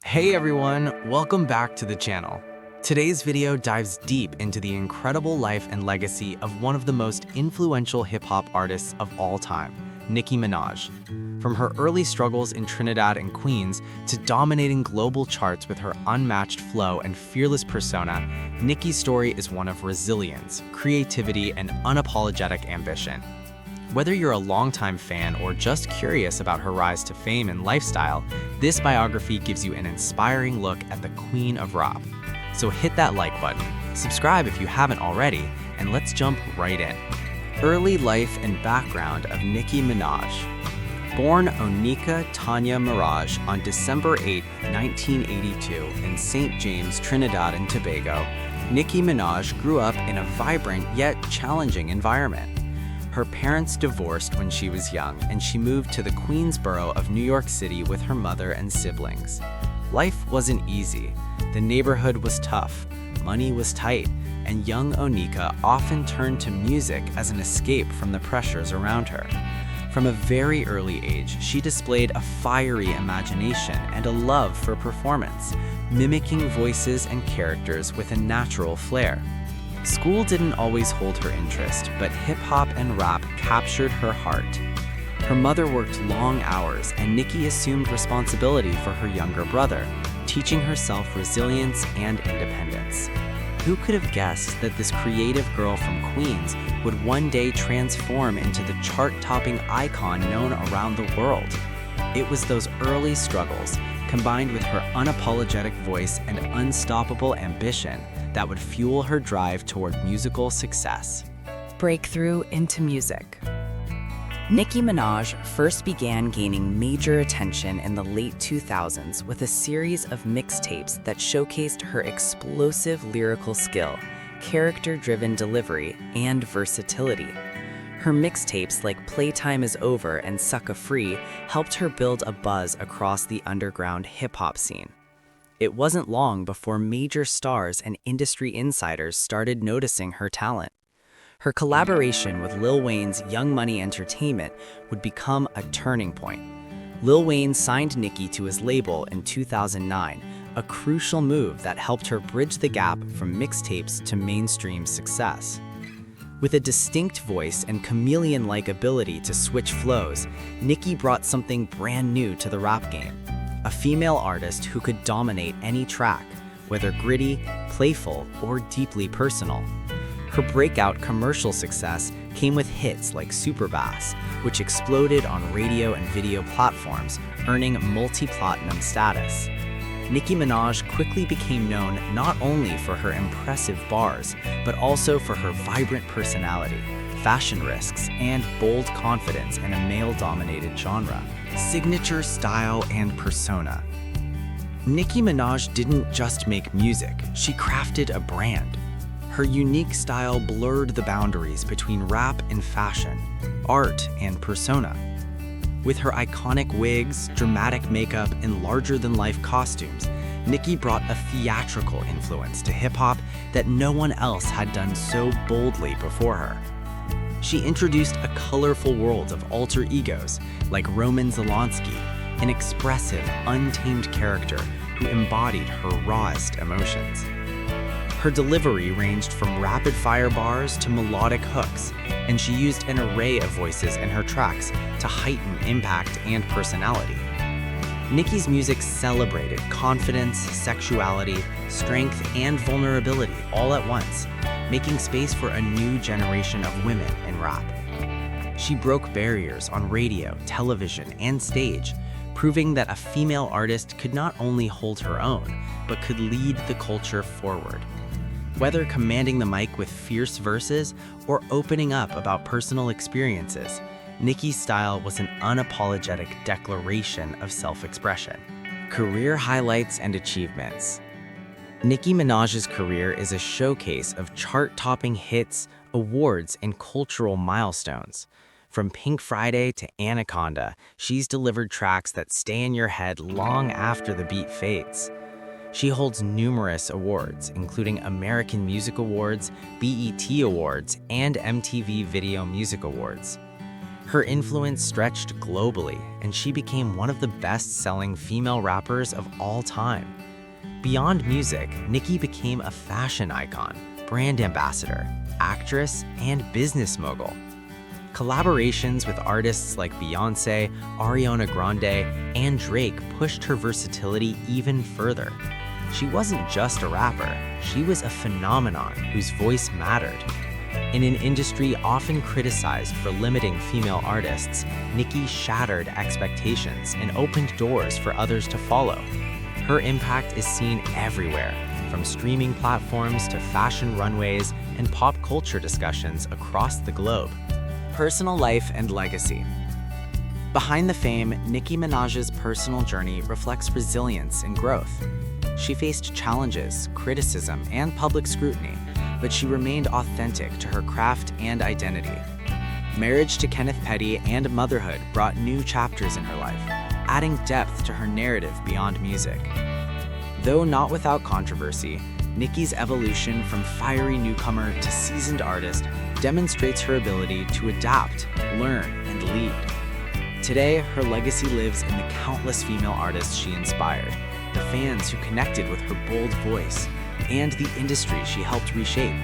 Hey everyone, welcome back to the channel. Today's video dives deep into the incredible life and legacy of one of the most influential hip-hop artists of all time, Nicki Minaj. From her early struggles in Trinidad and Queens to dominating global charts with her unmatched flow and fearless persona, Nicki's story is one of resilience, creativity, and unapologetic ambition. Whether you're a longtime fan or just curious about her rise to fame and lifestyle, this biography gives you an inspiring look at the Queen of Rap. So hit that like button, subscribe if you haven't already, and let's jump right in. Early life and background of Nicki Minaj. Born Onika Tanya Maraj on December 8, 1982 in St. James, Trinidad and Tobago, Nicki Minaj grew up in a vibrant yet challenging environment. Her parents divorced when she was young, and she moved to the Queensboro of New York City with her mother and siblings. Life wasn't easy. The neighborhood was tough, money was tight, and young Onika often turned to music as an escape from the pressures around her. From a very early age, she displayed a fiery imagination and a love for performance, mimicking voices and characters with a natural flair. School didn't always hold her interest, but hip-hop and rap captured her heart. Her mother worked long hours, and Nicki assumed responsibility for her younger brother, teaching herself resilience and independence. Who could have guessed that this creative girl from Queens would one day transform into the chart-topping icon known around the world? It was those early struggles, combined with her unapologetic voice and unstoppable ambition, that would fuel her drive toward musical success. Breakthrough into music. Nicki Minaj first began gaining major attention in the late 2000s with a series of mixtapes that showcased her explosive lyrical skill, character-driven delivery, and versatility. Her mixtapes like Playtime Is Over and Sucka Free helped her build a buzz across the underground hip-hop scene. It wasn't long before major stars and industry insiders started noticing her talent. Her collaboration with Lil Wayne's Young Money Entertainment would become a turning point. Lil Wayne signed Nicki to his label in 2009, a crucial move that helped her bridge the gap from mixtapes to mainstream success. With a distinct voice and chameleon-like ability to switch flows, Nicki brought something brand new to the rap game. A female artist who could dominate any track, whether gritty, playful, or deeply personal. Her breakout commercial success came with hits like Superbass, which exploded on radio and video platforms, earning multi-platinum status. Nicki Minaj quickly became known not only for her impressive bars, but also for her vibrant personality, fashion risks, and bold confidence in a male-dominated genre. Signature style and persona. Nicki Minaj didn't just make music, she crafted a brand. Her unique style blurred the boundaries between rap and fashion, art and persona. With her iconic wigs, dramatic makeup, and larger-than-life costumes, Nicki brought a theatrical influence to hip-hop that no one else had done so boldly before her. She introduced a colorful world of alter egos like Roman Zelensky, an expressive, untamed character who embodied her rawest emotions. Her delivery ranged from rapid-fire bars to melodic hooks, and she used an array of voices in her tracks to heighten impact and personality. Nicki's music celebrated confidence, sexuality, strength, and vulnerability all at once, making space for a new generation of women in rap. She broke barriers on radio, television, and stage, proving that a female artist could not only hold her own, but could lead the culture forward. Whether commanding the mic with fierce verses or opening up about personal experiences, Nicki's style was an unapologetic declaration of self-expression. Career highlights and achievements. Nicki Minaj's career is a showcase of chart-topping hits, awards, and cultural milestones. From Pink Friday to Anaconda, she's delivered tracks that stay in your head long after the beat fades. She holds numerous awards, including American Music Awards, BET Awards, and MTV Video Music Awards. Her influence stretched globally, and she became one of the best-selling female rappers of all time. Beyond music, NICKI became a fashion icon, brand ambassador, actress, and business mogul. Collaborations with artists like Beyoncé, Ariana Grande, and Drake pushed her versatility even further. She wasn't just a rapper, she was a phenomenon whose voice mattered. In an industry often criticized for limiting female artists, NICKI shattered expectations and opened doors for others to follow. Her impact is seen everywhere, from streaming platforms to fashion runways and pop culture discussions across the globe. Personal life and legacy. Behind the fame, Nicki Minaj's personal journey reflects resilience and growth. She faced challenges, criticism, and public scrutiny, but she remained authentic to her craft and identity. Marriage to Kenneth Petty and motherhood brought new chapters in her life, adding depth to her narrative beyond music. Though not without controversy, Nicki's evolution from fiery newcomer to seasoned artist demonstrates her ability to adapt, learn, and lead. Today, her legacy lives in the countless female artists she inspired, the fans who connected with her bold voice, and the industry she helped reshape.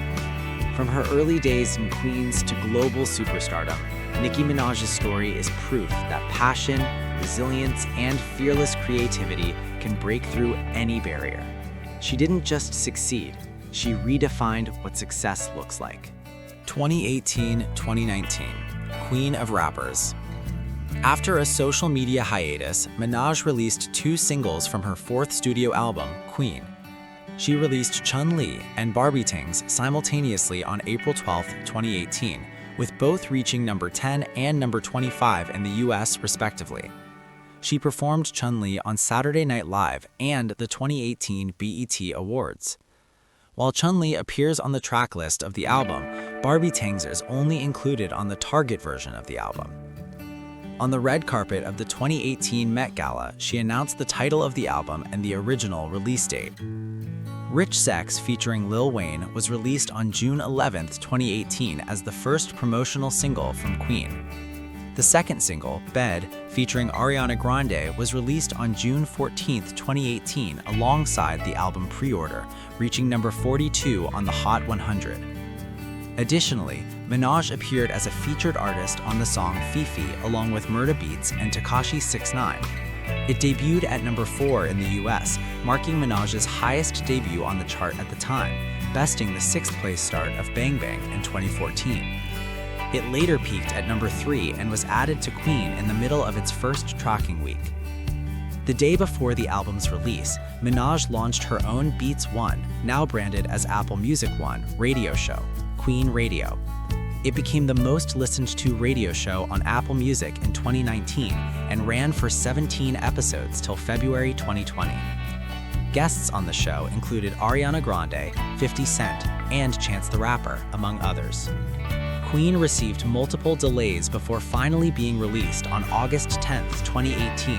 From her early days in Queens to global superstardom, Nicki Minaj's story is proof that passion, resilience, and fearless creativity can break through any barrier. She didn't just succeed, she redefined what success looks like. 2018-2019, Queen of Rappers. After a social media hiatus, Minaj released 2 singles from her 4th studio album, Queen. She released Chun-Li and Barbie Tings simultaneously on April 12, 2018, with both reaching number 10 and number 25 in the US respectively. She performed Chun-Li on Saturday Night Live and the 2018 BET Awards. While Chun-Li appears on the track list of the album, Barbie Tings is only included on the Target version of the album. On the red carpet of the 2018 Met Gala, she announced the title of the album and the original release date. Rich Sex featuring Lil Wayne was released on June 11, 2018 as the first promotional single from Queen. The second single, Bed, featuring Ariana Grande, was released on June 14, 2018 alongside the album pre-order, reaching number 42 on the Hot 100. Additionally, Minaj appeared as a featured artist on the song Fifi along with Murda Beats and Tekashi 6ix9ine. It debuted at number 4 in the US, marking Minaj's highest debut on the chart at the time, besting the 6th place start of Bang Bang in 2014. It later peaked at number 3 and was added to Queen in the middle of its first tracking week. The day before the album's release, Minaj launched her own Beats One, now branded as Apple Music One, radio show, Queen Radio. It became the most listened to radio show on Apple Music in 2019 and ran for 17 episodes till February 2020. Guests on the show included Ariana Grande, 50 Cent, and Chance the Rapper, among others. Queen received multiple delays before finally being released on August 10, 2018.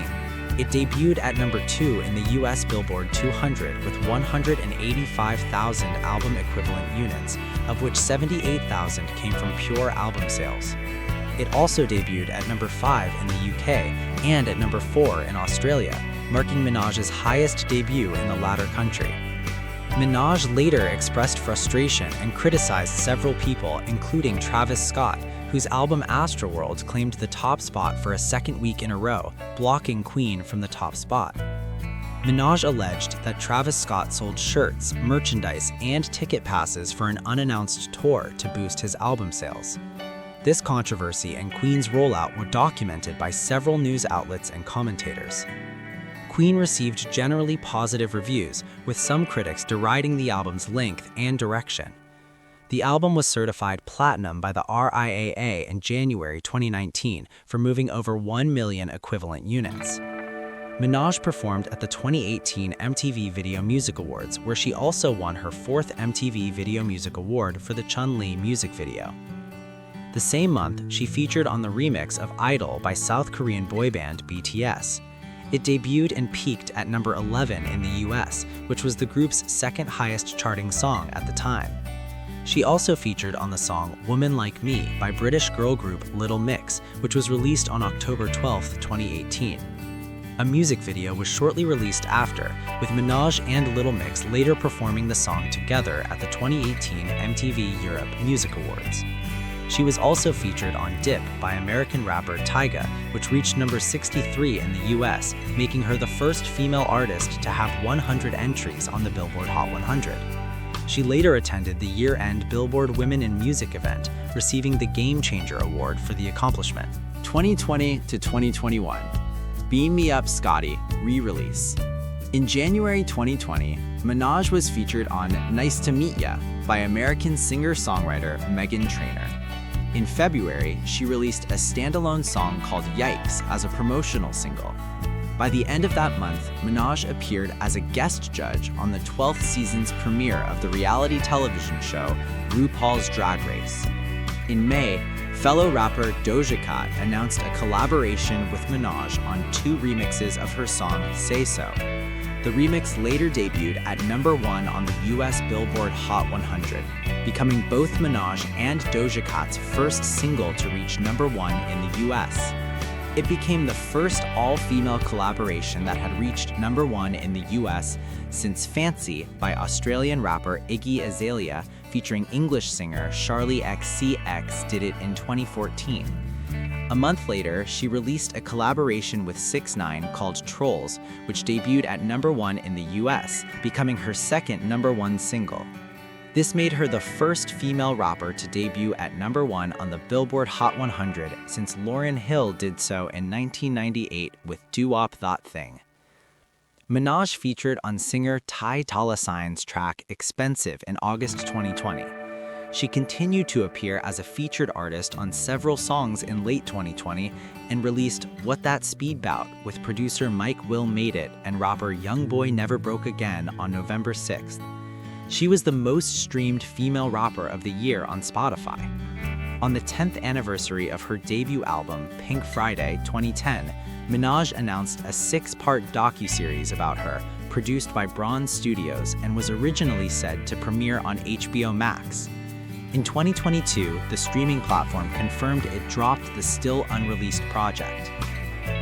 It debuted at number 2 in the US Billboard 200 with 185,000 album equivalent units, of which 78,000 came from pure album sales. It also debuted at number 5 in the UK and at number 4 in Australia, marking Minaj's highest debut in the latter country. Minaj later expressed frustration and criticized several people, including Travis Scott, whose album Astroworld claimed the top spot for a second week in a row, blocking Queen from the top spot. Minaj alleged that Travis Scott sold shirts, merchandise, and ticket passes for an unannounced tour to boost his album sales. This controversy and Queen's rollout were documented by several news outlets and commentators. Queen received generally positive reviews, with some critics deriding the album's length and direction. The album was certified platinum by the RIAA in January 2019 for moving over 1 million equivalent units. Minaj performed at the 2018 MTV Video Music Awards, where she also won her 4th MTV Video Music Award for the Chun-Li music video. The same month, she featured on the remix of Idol by South Korean boy band BTS. It debuted and peaked at number 11 in the US, which was the group's second highest charting song at the time. She also featured on the song Woman Like Me by British girl group Little Mix, which was released on October 12, 2018. A music video was shortly released after, with Minaj and Little Mix later performing the song together at the 2018 MTV Europe Music Awards. She was also featured on Dip by American rapper Tyga, which reached number 63 in the US, making her the first female artist to have 100 entries on the Billboard Hot 100. She later attended the year-end Billboard Women in Music event, receiving the Game Changer Award for the accomplishment. 2020 to 2021. Beam Me Up Scotty re-release. In January 2020, Minaj was featured on Nice to Meet Ya by American singer-songwriter Meghan Trainor. In February, she released a standalone song called Yikes as a promotional single. By the end of that month, Minaj appeared as a guest judge on the 12th season's premiere of the reality television show RuPaul's Drag Race. In May, fellow rapper Doja Cat announced a collaboration with Minaj on 2 remixes of her song Say So. The remix later debuted at number 1 on the US Billboard Hot 100, becoming both Minaj and Doja Cat's first single to reach number 1 in the US. It became the first all-female collaboration that had reached number 1 in the US since Fancy by Australian rapper Iggy Azalea featuring English singer Charli XCX did it in 2014. A month later, she released a collaboration with 6ix9ine called Trolls, which debuted at number 1 in the US, becoming her second number 1 single. This made her the first female rapper to debut at number 1 on the Billboard Hot 100 since Lauryn Hill did so in 1998 with Doo-Wop That Thing. Minaj featured on singer Ty Dolla $ign's track Expensive in August 2020. She continued to appear as a featured artist on several songs in late 2020 and released What That Speed Bout with producer Mike Will Made It and rapper Youngboy Never Broke Again on November 6th. She was the most streamed female rapper of the year on Spotify. On the 10th anniversary of her debut album, Pink Friday 2010, Minaj announced a 6-part docuseries about her, produced by Bronze Studios and was originally said to premiere on HBO Max. In 2022, the streaming platform confirmed it dropped the still unreleased project.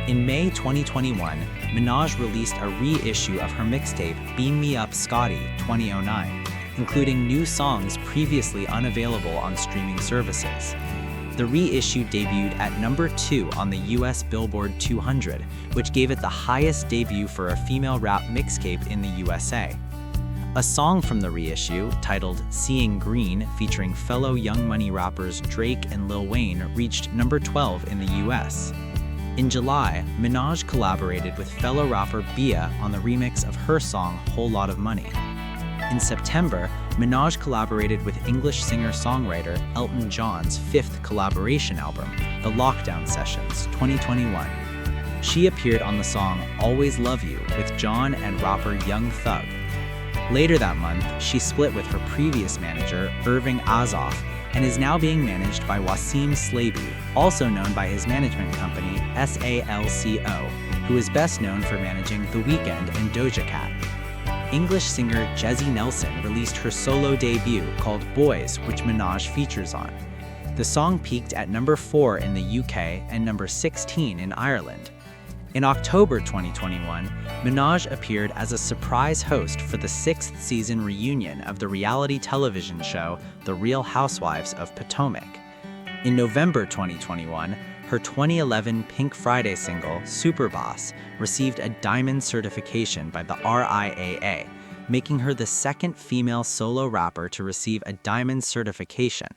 In May 2021, Minaj released a reissue of her mixtape Beam Me Up Scotty 2009, including new songs previously unavailable on streaming services. The reissue debuted at number 2 on the US Billboard 200, which gave it the highest debut for a female rap mixtape in the USA. A song from the reissue, titled Seeing Green, featuring fellow Young Money rappers Drake and Lil Wayne, reached number 12 in the US. In July, Minaj collaborated with fellow rapper Bia on the remix of her song Whole Lot of Money. In September, Minaj collaborated with English singer-songwriter Elton John's 5th collaboration album, The Lockdown Sessions 2021. She appeared on the song Always Love You with John and rapper Young Thug. Later that month, she split with her previous manager, Irving Azoff, and is now being managed by Wasim Slaby, also known by his management company, SALCO, who is best known for managing The Weeknd and Doja Cat. English singer Jezzy Nelson released her solo debut called Boys, which Minaj features on. The song peaked at number 4 in the UK and number 16 in Ireland. In October 2021, Minaj appeared as a surprise host for the 6th season reunion of the reality television show The Real Housewives of Potomac. In November 2021, her 2011 Pink Friday single, Superboss, received a diamond certification by the RIAA, making her the second female solo rapper to receive a diamond certification.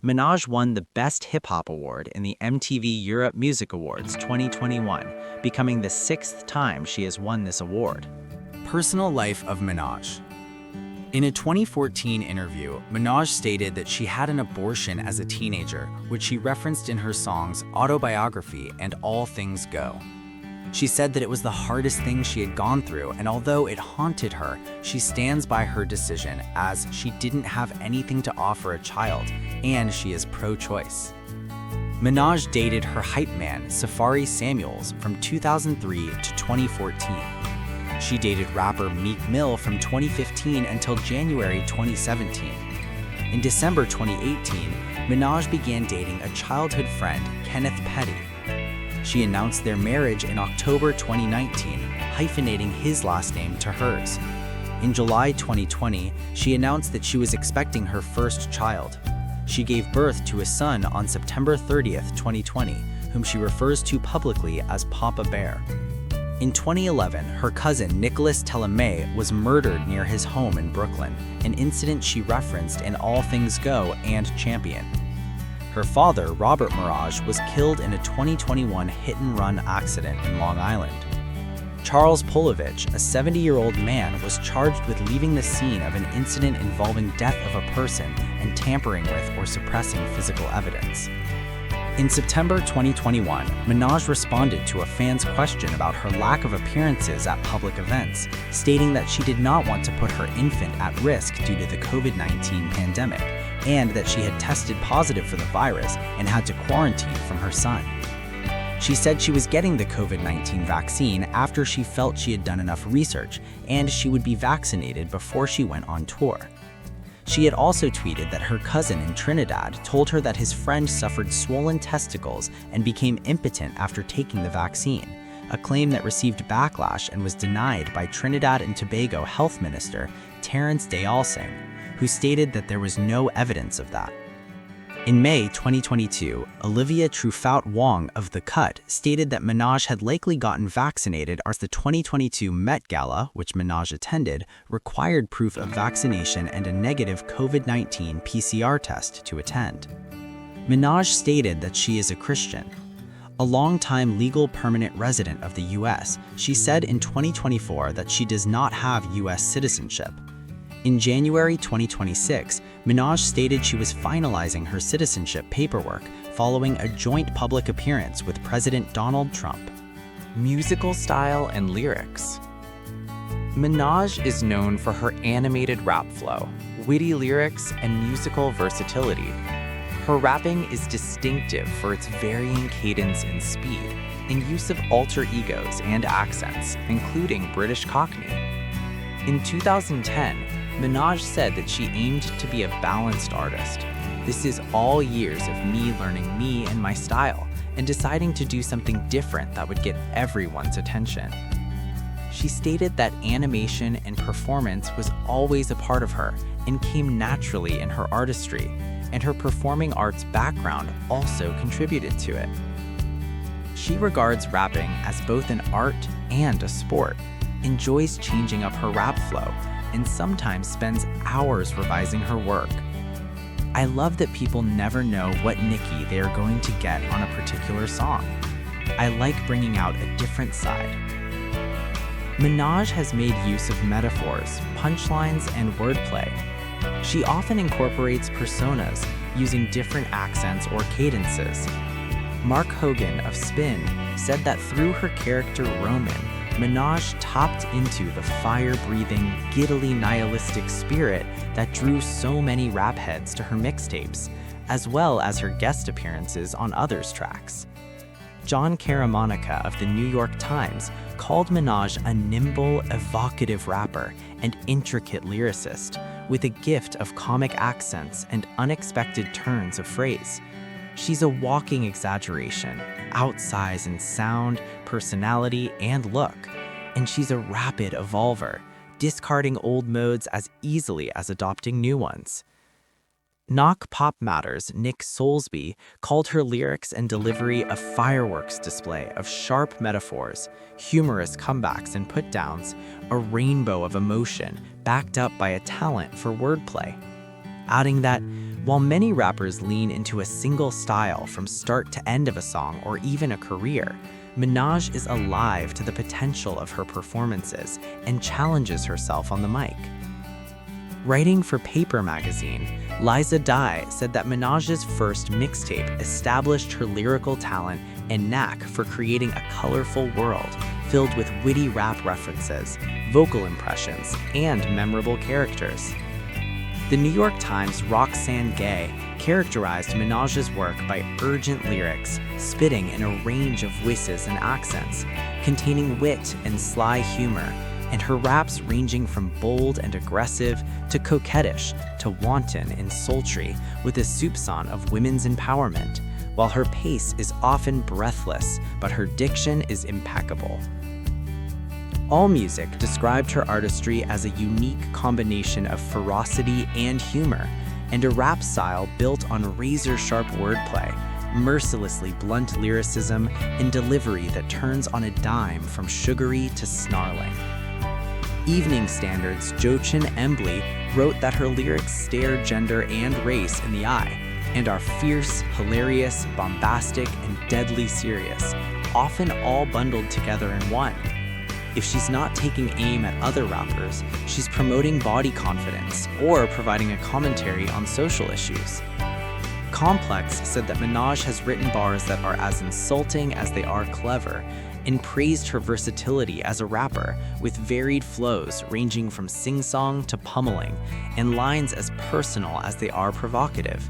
Minaj won the Best Hip Hop Award in the MTV Europe Music Awards 2021, becoming the 6th time she has won this award. Personal life of Minaj. In a 2014 interview, Minaj stated that she had an abortion as a teenager, which she referenced in her songs Autobiography and All Things Go. She said that it was the hardest thing she had gone through, and although it haunted her, she stands by her decision as she didn't have anything to offer a child, and she is pro-choice. Minaj dated her hype man, Safari Samuels, from 2003 to 2014. She dated rapper Meek Mill from 2015 until January 2017. In December 2018, Minaj began dating a childhood friend, Kenneth Petty. She announced their marriage in October 2019, hyphenating his last name to hers. In July 2020, she announced that she was expecting her first child. She gave birth to a son on September 30th, 2020, whom she refers to publicly as Papa Bear. In 2011, her cousin Nicholas Telemay was murdered near his home in Brooklyn, an incident she referenced in All Things Go and Champion. Her father, Robert Maraj, was killed in a 2021 hit-and-run accident in Long Island. Charles Polovich, a 70-year-old man, was charged with leaving the scene of an incident involving death of a person and tampering with or suppressing physical evidence. In September 2021, Minaj responded to a fan's question about her lack of appearances at public events, stating that she did not want to put her infant at risk due to the COVID-19 pandemic, and that she had tested positive for the virus and had to quarantine from her son. She said she was getting the COVID-19 vaccine after she felt she had done enough research, and she would be vaccinated before she went on tour. She had also tweeted that her cousin in Trinidad told her that his friend suffered swollen testicles and became impotent after taking the vaccine, a claim that received backlash and was denied by Trinidad and Tobago Health Minister Terence Dayalsingh, who stated that there was no evidence of that. In May 2022, Olivia Truffaut-Wong of The Cut stated that Minaj had likely gotten vaccinated as the 2022 Met Gala, which Minaj attended, required proof of vaccination and a negative COVID-19 PCR test to attend. Minaj stated that she is a Christian. A longtime legal permanent resident of the US, she said in 2024 that she does not have US citizenship. In January 2026, Minaj stated she was finalizing her citizenship paperwork following a joint public appearance with President Donald Trump. Musical style and lyrics. Minaj is known for her animated rap flow, witty lyrics, and musical versatility. Her rapping is distinctive for its varying cadence and speed, and use of alter egos and accents, including British Cockney. In 2010, Minaj said that she aimed to be a balanced artist. This is all years of me learning me and my style, and deciding to do something different that would get everyone's attention. She stated that animation and performance was always a part of her and came naturally in her artistry, and her performing arts background also contributed to it. She regards rapping as both an art and a sport, enjoys changing up her rap flow, and sometimes spends hours revising her work. I love that people never know what NICKI they are going to get on a particular song. I like bringing out a different side. Minaj has made use of metaphors, punchlines, and wordplay. She often incorporates personas using different accents or cadences. Mark Hogan of Spin said that through her character Roman, Minaj tapped into the fire-breathing, giddily nihilistic spirit that drew so many rap heads to her mixtapes, as well as her guest appearances on others' tracks. John Caramonica of the New York Times called Minaj a nimble, evocative rapper and intricate lyricist, with a gift of comic accents and unexpected turns of phrase. She's a walking exaggeration, outsize in sound, personality, and look, and she's a rapid evolver, discarding old modes as easily as adopting new ones. Knock Pop Matters' Nick Soulsby called her lyrics and delivery a fireworks display of sharp metaphors, humorous comebacks and put-downs, a rainbow of emotion backed up by a talent for wordplay. Adding that, while many rappers lean into a single style from start to end of a song or even a career, Minaj is alive to the potential of her performances and challenges herself on the mic. Writing for Paper magazine, Liza Dye said that Minaj's first mixtape established her lyrical talent and knack for creating a colorful world filled with witty rap references, vocal impressions, and memorable characters. The New York Times' Roxane Gay characterized Minaj's work by urgent lyrics, spitting in a range of voices and accents, containing wit and sly humor, and her raps ranging from bold and aggressive to coquettish to wanton and sultry with a soupçon of women's empowerment, while her pace is often breathless, but her diction is impeccable. AllMusic described her artistry as a unique combination of ferocity and humor, and a rap style built on razor-sharp wordplay, mercilessly blunt lyricism, and delivery that turns on a dime from sugary to snarling. Evening Standard's Jochin Embly wrote that her lyrics stare gender and race in the eye, and are fierce, hilarious, bombastic, and deadly serious, often all bundled together in one. If she's not taking aim at other rappers, she's promoting body confidence or providing a commentary on social issues. Complex said that Minaj has written bars that are as insulting as they are clever, and praised her versatility as a rapper with varied flows ranging from sing-song to pummeling, and lines as personal as they are provocative,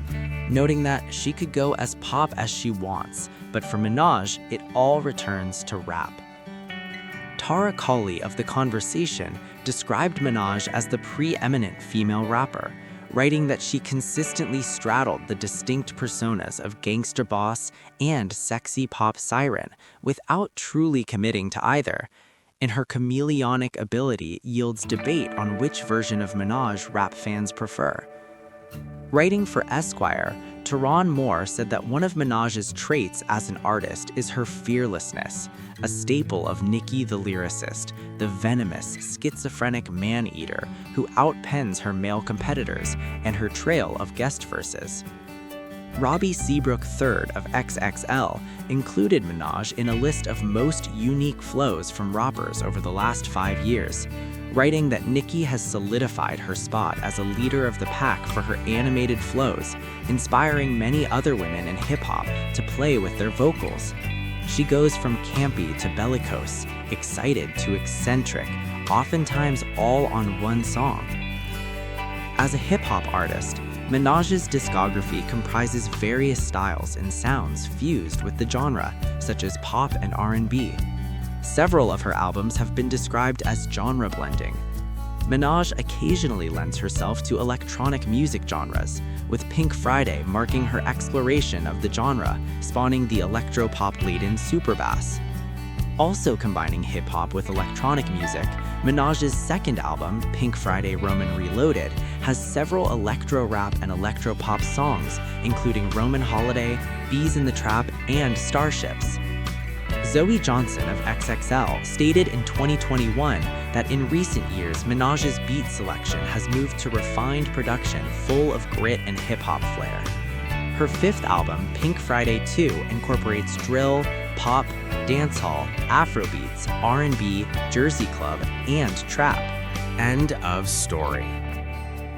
noting that she could go as pop as she wants, but for Minaj, it all returns to rap. Tara Colley of The Conversation described Minaj as the preeminent female rapper, writing that she consistently straddled the distinct personas of gangster boss and sexy pop siren without truly committing to either, and her chameleonic ability yields debate on which version of Minaj rap fans prefer. Writing for Esquire, Teron Moore said that one of Minaj's traits as an artist is her fearlessness, a staple of NICKI the lyricist, the venomous, schizophrenic man-eater who outpens her male competitors, and her trail of guest verses. Robbie Seabrook III of XXL included Minaj in a list of most unique flows from rappers over the last 5 years, writing that NICKI has solidified her spot as a leader of the pack for her animated flows, inspiring many other women in hip-hop to play with their vocals. She goes from campy to bellicose, excited to eccentric, oftentimes all on one song. As a hip-hop artist, Minaj's discography comprises various styles and sounds fused with the genre, such as pop and R&B. Several of her albums have been described as genre blending. Minaj occasionally lends herself to electronic music genres, with Pink Friday marking her exploration of the genre, spawning the electropop-laden superbass. Also combining hip-hop with electronic music, Minaj's second album, Pink Friday Roman Reloaded, has several electro-rap and electro-pop songs, including Roman Holiday, Bees in the Trap, and Starships. Zoe Johnson of XXL stated in 2021 that in recent years, Minaj's beat selection has moved to refined production full of grit and hip-hop flair. Her fifth album, Pink Friday 2, incorporates drill, pop, dancehall, Afrobeats, R&B, Jersey Club, and trap. End of story.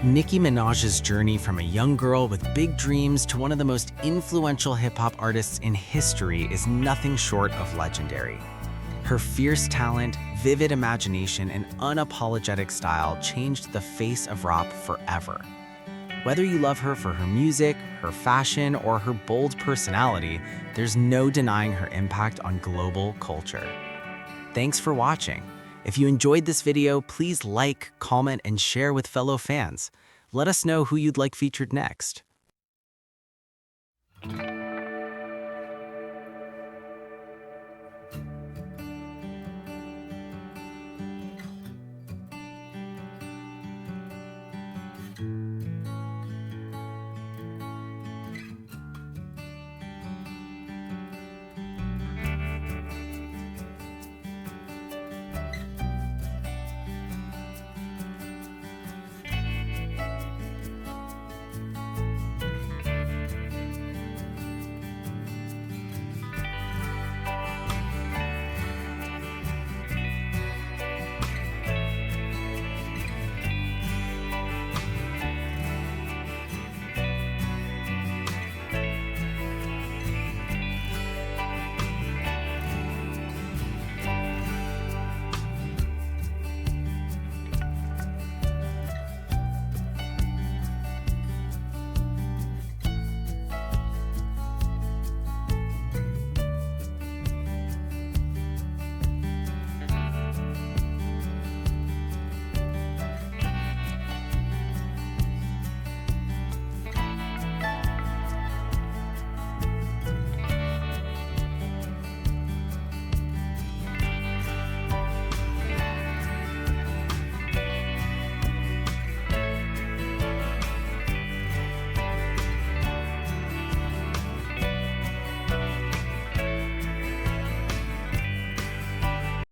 Nicki Minaj's journey from a young girl with big dreams to one of the most influential hip-hop artists in history is nothing short of legendary. Her fierce talent, vivid imagination, and unapologetic style changed the face of rap forever. Whether you love her for her music, her fashion, or her bold personality, there's no denying her impact on global culture. Thanks for watching. If you enjoyed this video, please like, comment, and share with fellow fans. Let us know who you'd like featured next.